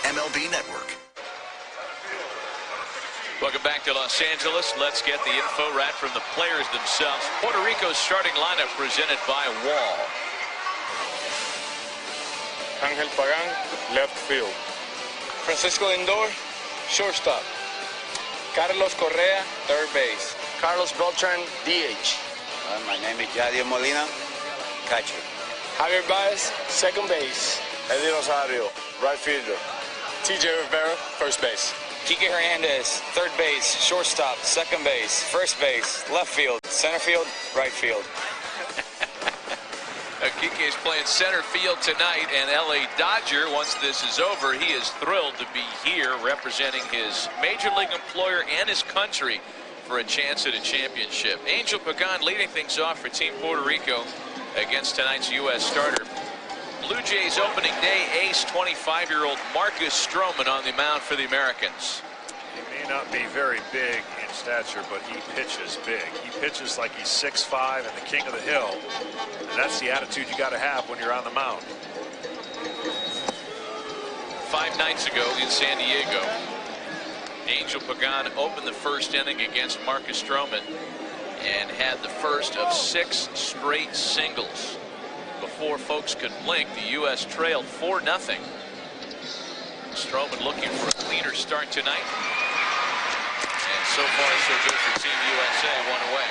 MLB Network. Welcome back to Los Angeles. Let's get the info right from the players themselves. Puerto Rico's starting lineup presented by Wall. Angel Pagan, left field. Francisco Lindor, shortstop. Carlos Correa, third base. Carlos Beltran, DH. My name is Yadier Molina, catcher. Javier Baez, second base. Eddie Rosario, right fielder. TJ Rivera, first base. Kike Hernandez, third base, shortstop, second base, first base, left field, center field, right field. Kike is playing center field tonight, and LA Dodger, once this is over, he is thrilled to be here representing his major league employer and his country for a chance at a championship. Angel Pagan leading things off for Team Puerto Rico against tonight's U.S. starter. Blue Jays opening day ace 25-year-old Marcus Stroman on the mound for the Americans. He may not be very big in stature, but he pitches big. He pitches like he's 6'5" and the king of the hill. And that's the attitude you got to have when you're on the mound. 5 nights ago in San Diego, Angel Pagan opened the first inning against Marcus Stroman and had the first of 6 straight singles. Before folks could blink, the U.S. trailed 4-0. Stroman looking for a cleaner start tonight. And so far, so good for Team USA, 1 away.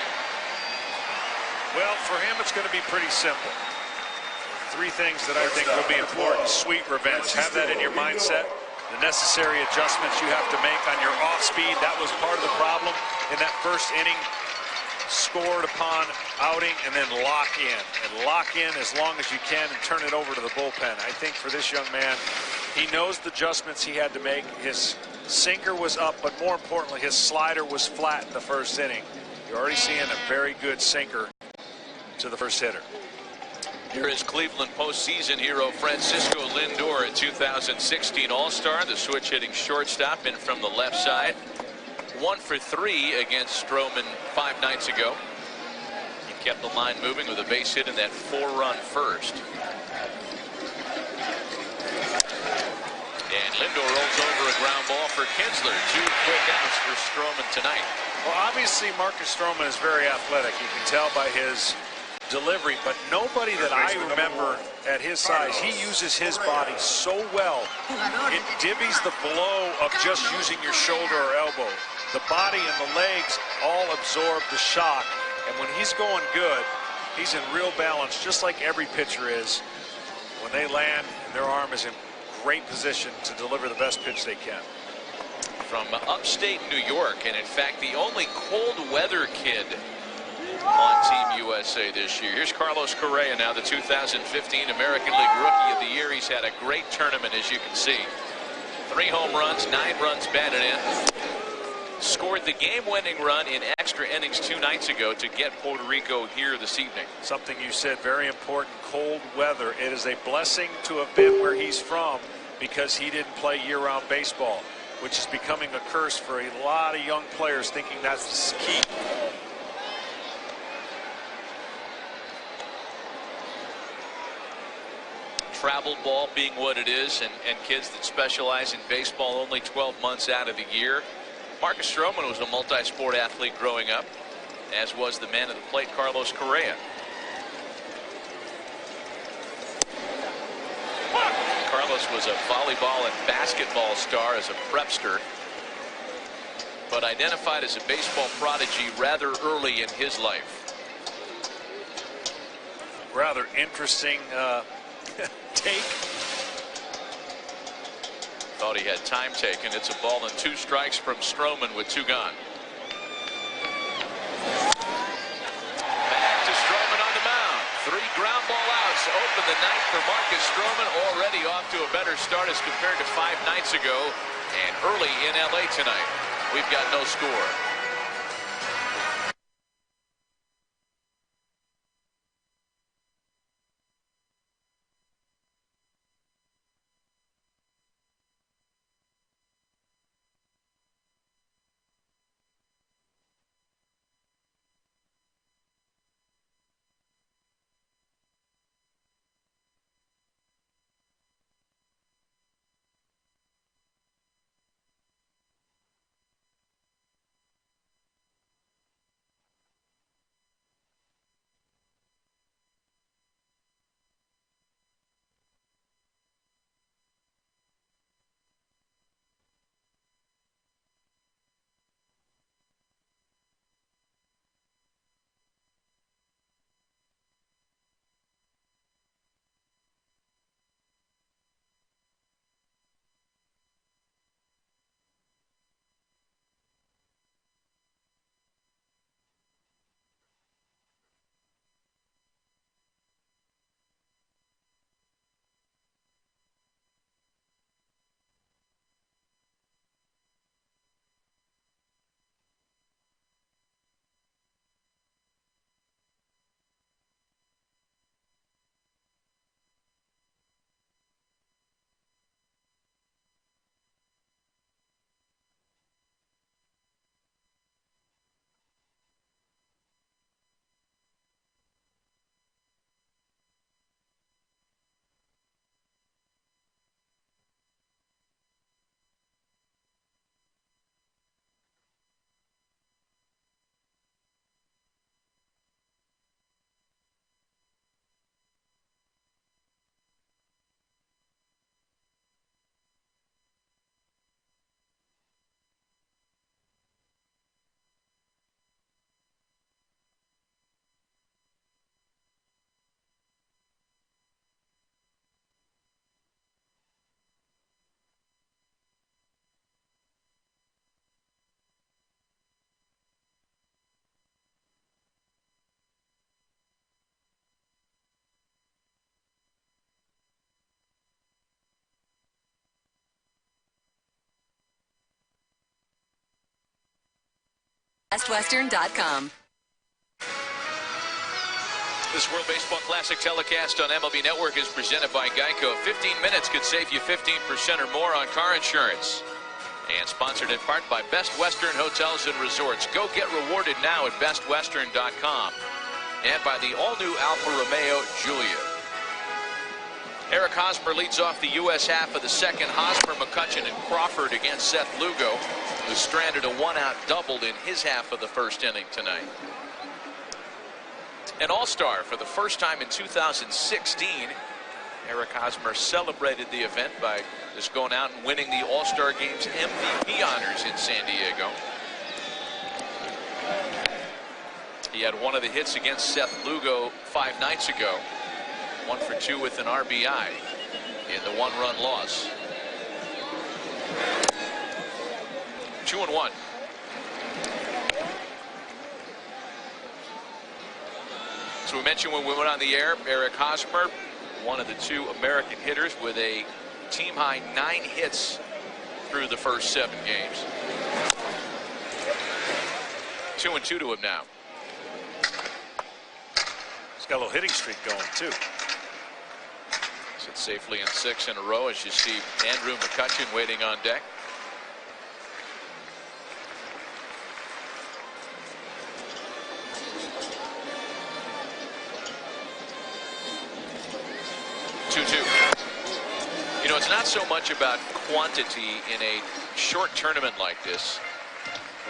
Well, for him, it's going to be pretty simple. 3 things that I think will be important. Sweet revenge. Have that in your mindset. The necessary adjustments you have to make on your off speed. That was part of the problem in that first inning. Scored upon outing and then lock in as long as you can and turn it over to the bullpen. I think for this young man, he knows the adjustments he had to make. His sinker was up, but more importantly, his slider was flat in the first inning. You're already seeing a very good sinker to the first hitter. Here is Cleveland postseason hero Francisco Lindor, a 2016 All-Star, the switch hitting shortstop in from the left side. 1 for 3 against Stroman 5 nights ago. He kept the line moving with a base hit in that 4-run first. And Lindor rolls over a ground ball for Kinsler. 2 quick outs for Stroman tonight. Well, obviously Marcus Stroman is very athletic. You can tell by his delivery, but nobody that I remember at his size, he uses his body so well. It divvies the blow of just using your shoulder or elbow. The body and the legs all absorb the shock, and when he's going good, he's in real balance, just like every pitcher is. When they land, their arm is in great position to deliver the best pitch they can. From upstate New York, and in fact the only cold weather kid on Team USA this year. Here's Carlos Correa now, the 2015 American League Rookie of the Year. He's had a great tournament, as you can see. 3 home runs, 9 runs batted in. Scored the game-winning run in extra innings 2 nights ago to get Puerto Rico here this evening. Something you said, very important, cold weather. It is a blessing to have been where he's from because he didn't play year-round baseball, which is becoming a curse for a lot of young players thinking that's the key. Travel ball being what it is, and kids that specialize in baseball only 12 months out of the year. Marcus Stroman was a multi-sport athlete growing up, as was the man at the plate, Carlos Correa. Carlos was a volleyball and basketball star as a prepster, but identified as a baseball prodigy rather early in his life. Rather interesting take. Thought he had time taken. It's a ball and 2 strikes from Stroman with 2 gone. Back to Stroman on the mound. 3 ground ball outs open the night for Marcus Stroman, already off to a better start as compared to 5 nights ago and early in LA tonight. We've got no score. bestwestern.com. This World Baseball Classic telecast on MLB Network is presented by Geico. 15 minutes could save you 15% or more on car insurance. And sponsored in part by Best Western Hotels and Resorts. Go get rewarded now at bestwestern.com. And by the all-new Alfa Romeo Giulia. Eric Hosmer leads off the U.S. half of the second. Hosmer, McCutchen, and Crawford against Seth Lugo, who stranded a one-out double in his half of the first inning tonight. An all-star for the first time in 2016. Eric Hosmer celebrated the event by just going out and winning the All-Star Game's MVP honors in San Diego. He had one of the hits against Seth Lugo 5 nights ago. 1 for 2 with an RBI in the one-run loss. 2-1. So we mentioned when we went on the air, Eric Hosmer, one of the 2 American hitters with a team-high 9 hits through the first 7 games. 2-2 to him now. He's got a little hitting streak going, too. Sits safely in 6 in a row as you see Andrew McCutchen waiting on deck. You know, it's not so much about quantity in a short tournament like this,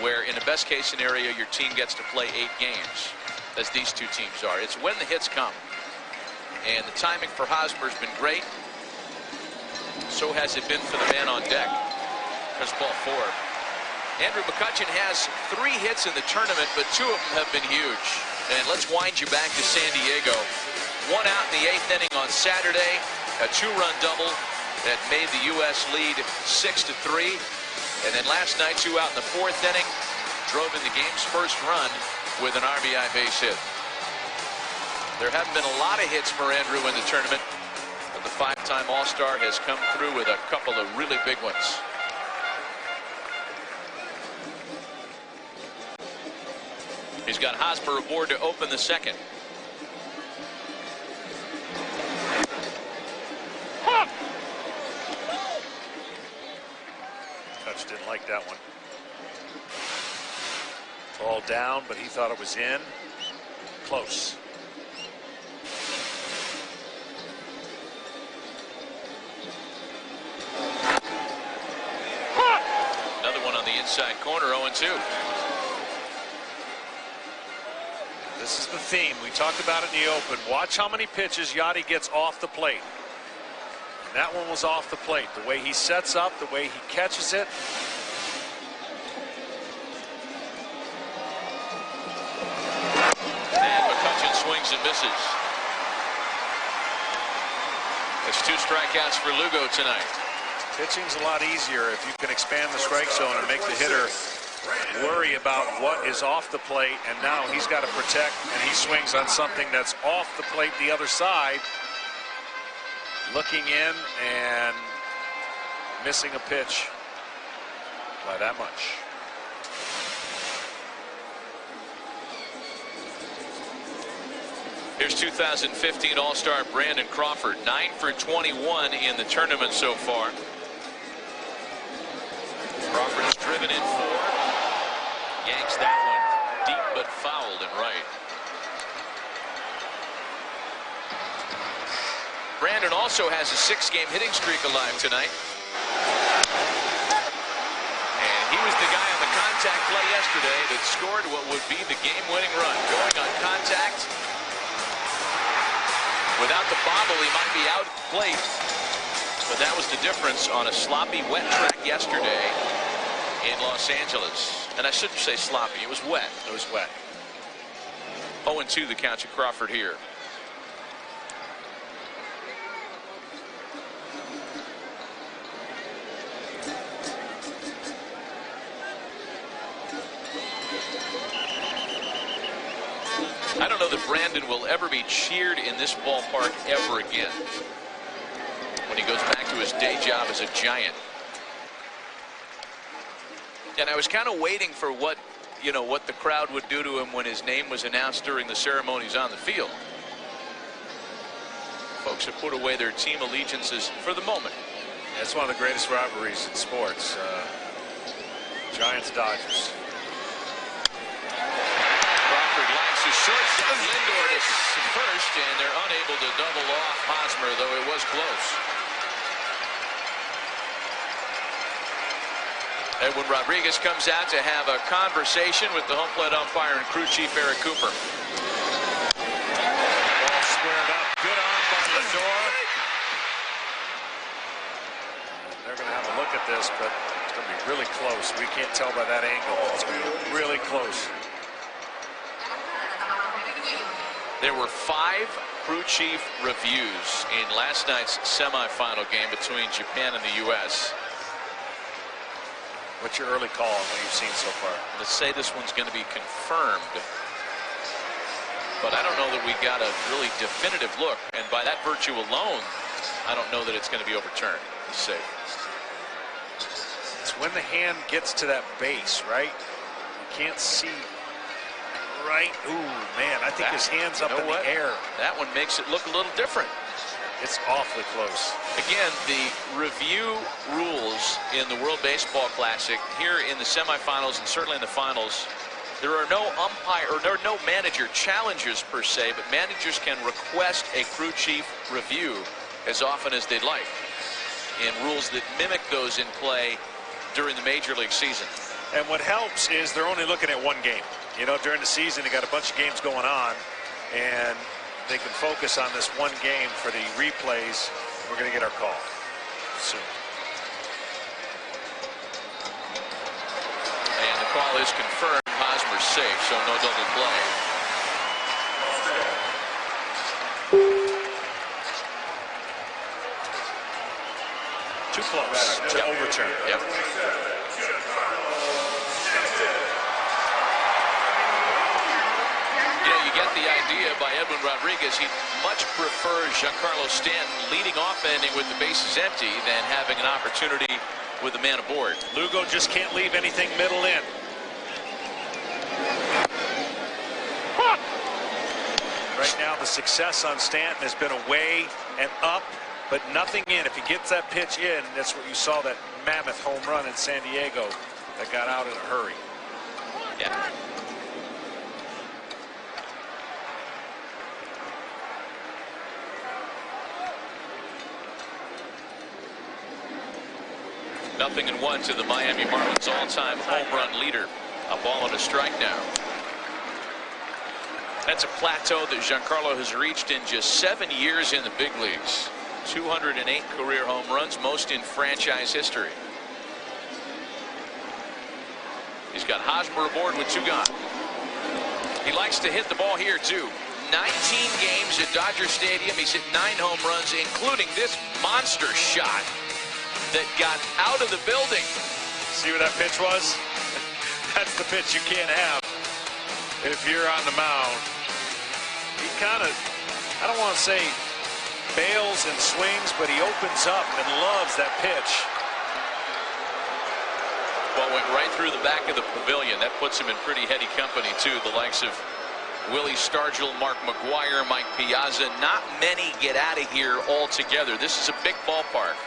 where in a best case scenario your team gets to play 8 games, as these 2 teams are. It's when the hits come. And the timing for Hosmer's been great. So has it been for the man on deck. There's ball 4. Andrew McCutchen has 3 hits in the tournament, but 2 of them have been huge. And let's wind you back to San Diego. 1 out in the 8th inning on Saturday. A 2-run double that made the U.S. lead 6-3. And then last night, 2 out in the 4th inning, drove in the game's first run with an RBI base hit. There haven't been a lot of hits for Andrew in the tournament, but the 5-time All-Star has come through with a couple of really big ones. He's got Hosmer aboard to open the second. Touch didn't like that one. Ball down, but he thought it was in. Close. Another one on the inside corner, 0-2. This is the theme. We talked about it in the open. Watch how many pitches Yadi gets off the plate. And that one was off the plate. The way he sets up, the way he catches it. And McCutchen swings and misses. That's 2 strikeouts for Lugo tonight. Pitching's a lot easier if you can expand the strike zone and make the hitter worry about what is off the plate, and now he's got to protect, and he swings on something that's off the plate the other side, looking in and missing a pitch by that much. Here's 2015 All-Star Brandon Crawford, 9 for 21 in the tournament so far. Crawford has driven in 4. Yanks that one deep but fouled and right. Brandon also has a 6-game hitting streak alive tonight. And he was the guy on the contact play yesterday that scored what would be the game-winning run. Going on contact. Without the bobble, he might be out at the plate. But that was the difference on a sloppy, wet track yesterday in Los Angeles. And I shouldn't say sloppy. It was wet. It was wet. 0-2 the count to Crawford here. I don't know that Brandon will ever be cheered in this ballpark ever again when he goes back to his day job as a Giant. And I was kind of waiting for what you know, what the crowd would do to him when his name was announced during the ceremonies on the field. Folks have put away their team allegiances for the moment. It's one of the greatest rivalries in sports. Giants-Dodgers. Crawford likes his shortstop. Lindor is first, and they're unable to double off Hosmer, though it was close. Edwin Rodriguez comes out to have a conversation with the home plate umpire and crew chief Eric Cooper. Ball squared up. Good arm by Lindor. They're going to have a look at this, but it's going to be really close. We can't tell by that angle. It's going to be really close. There were 5 crew chief reviews in last night's semifinal game between Japan and the U.S. What's your early call on what you've seen so far? Let's say this one's going to be confirmed, but I don't know that we got a really definitive look, and by that virtue alone, I don't know that it's going to be overturned. Let's see. It's when the hand gets to that base, right? You can't see. Right. Ooh, man, I think his hand's up in the air. That one makes it look a little different. It's awfully close. Again, The review rules in the World Baseball Classic here in the semifinals and certainly in the finals, there are no umpire or there are no manager challenges per se, but managers can request a crew chief review as often as they'd like, and rules that mimic those in play during the major league season. And what helps is they're only looking at one game. You know, during the season, they got a bunch of games going on, and they can focus on this one game for the replays. We're going to get our call soon. And the call is confirmed. Hosmer's safe, so no double play. Too close to overturn. Yep. You get the idea by Edwin Rodriguez. He'd much prefer Giancarlo Stanton leading off inning with the bases empty than having an opportunity with the man aboard. Lugo just can't leave anything middle in. Right now, the success on Stanton has been away and up, but nothing in. If he gets that pitch in, that's what you saw, that mammoth home run in San Diego that got out in a hurry. Yeah. Nothing in one to the Miami Marlins all-time home run leader. A ball and a strike now. That's a plateau that Giancarlo has reached in just 7 years in the big leagues. 208 career home runs, most in franchise history. He's got Hosmer aboard with 2 gone. He likes to hit the ball here too. 19 games at Dodger Stadium. He's hit 9 home runs, including this monster shot that got out of the building. See what that pitch was? That's the pitch you can't have if you're on the mound. He kind of, I don't want to say bails and swings, but he opens up and loves that pitch. Well, went right through the back of the pavilion. That puts him in pretty heady company too. The likes of Willie Stargell, Mark McGwire, Mike Piazza. Not many get out of here altogether. This is a big ballpark.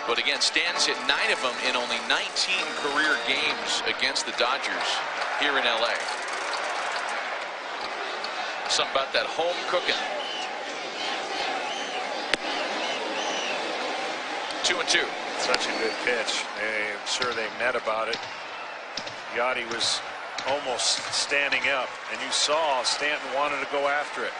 But again, Stanton's hit 9 of them in only 19 career games against the Dodgers here in LA. Something about that home cooking. 2-2. Such a good pitch. I'm sure they met about it. Yachty was almost standing up, and you saw Stanton wanted to go after it.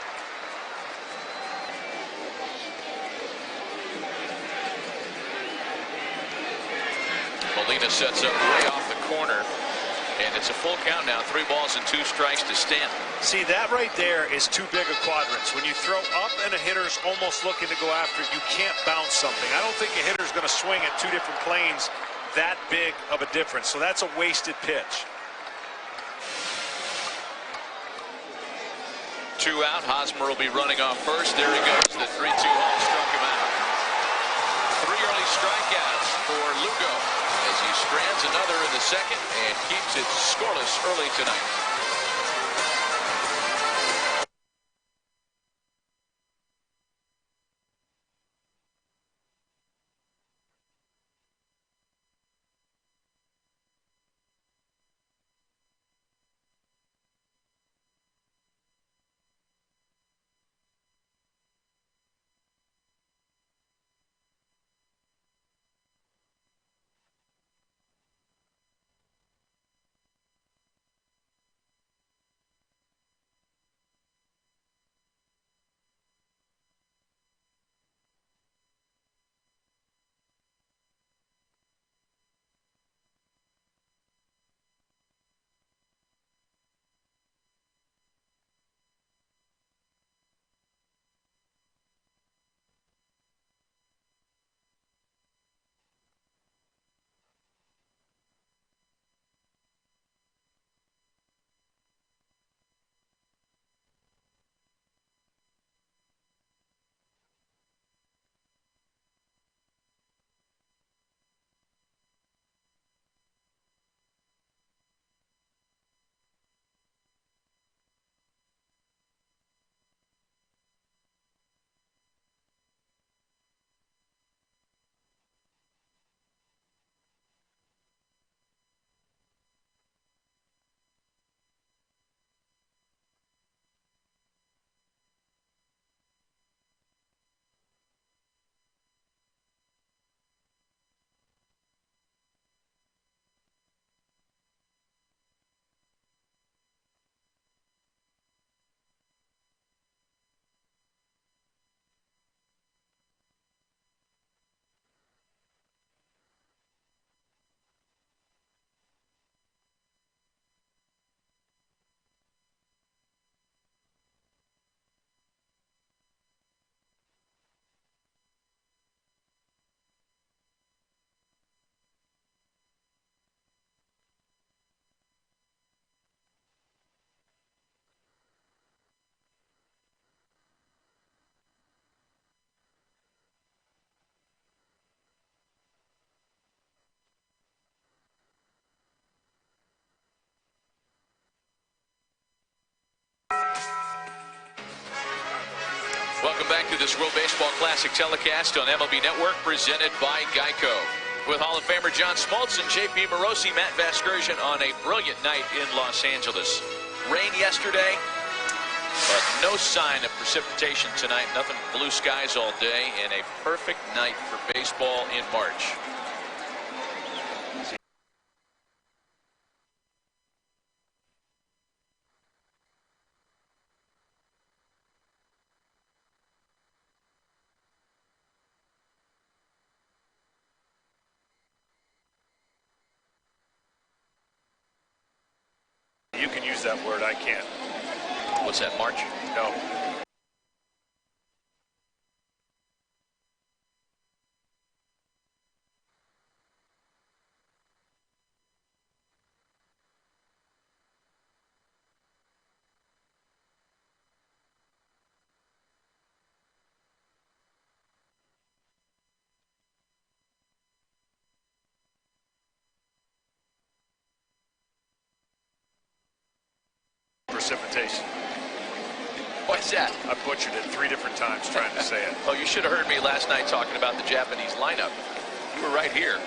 Molina sets up way off the corner, and it's a full count now. 3 balls and 2 strikes to Stanton. See, that right there is too big a quadrants. When you throw up and a hitter's almost looking to go after it, you can't bounce something. I don't think a hitter's going to swing at 2 different planes that big of a difference. So that's a wasted pitch. 2 out. Hosmer will be running off first. There he goes. The 3-2 home struck him out. 3 early strikeouts for Lugo. as he strands another in the second and keeps it scoreless early tonight. Welcome back to this World Baseball Classic telecast on MLB Network, presented by Geico. With Hall of Famer John Smoltz and J.P. Morosi, Matt Vasgersian on a brilliant night in Los Angeles. Rain yesterday, but no sign of precipitation tonight. Nothing, blue skies all day, and a perfect night for baseball in March. You can use that word, I can't. What's that, March? No. Precipitation. What's that? I butchered it 3 different times trying to say it. Oh, you should have heard me last night talking about the Japanese lineup. You were right here.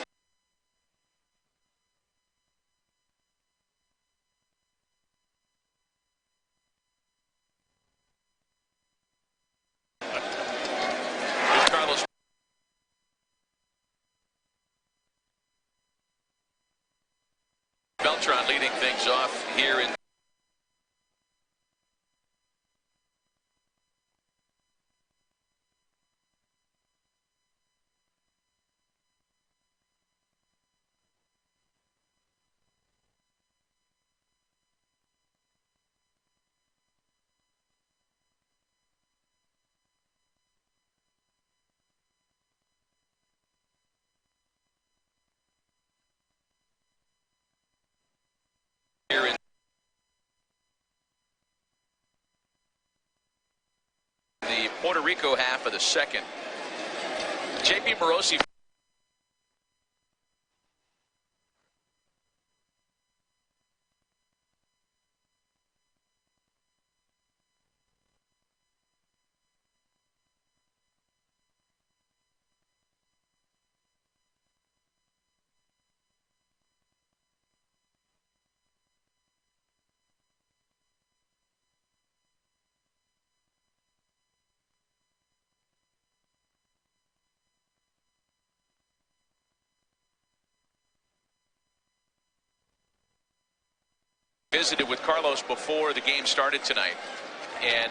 Here's Carlos. Beltran leading things off here in the Puerto Rico half of the second. J.P. Morosi Visited with Carlos before the game started tonight, and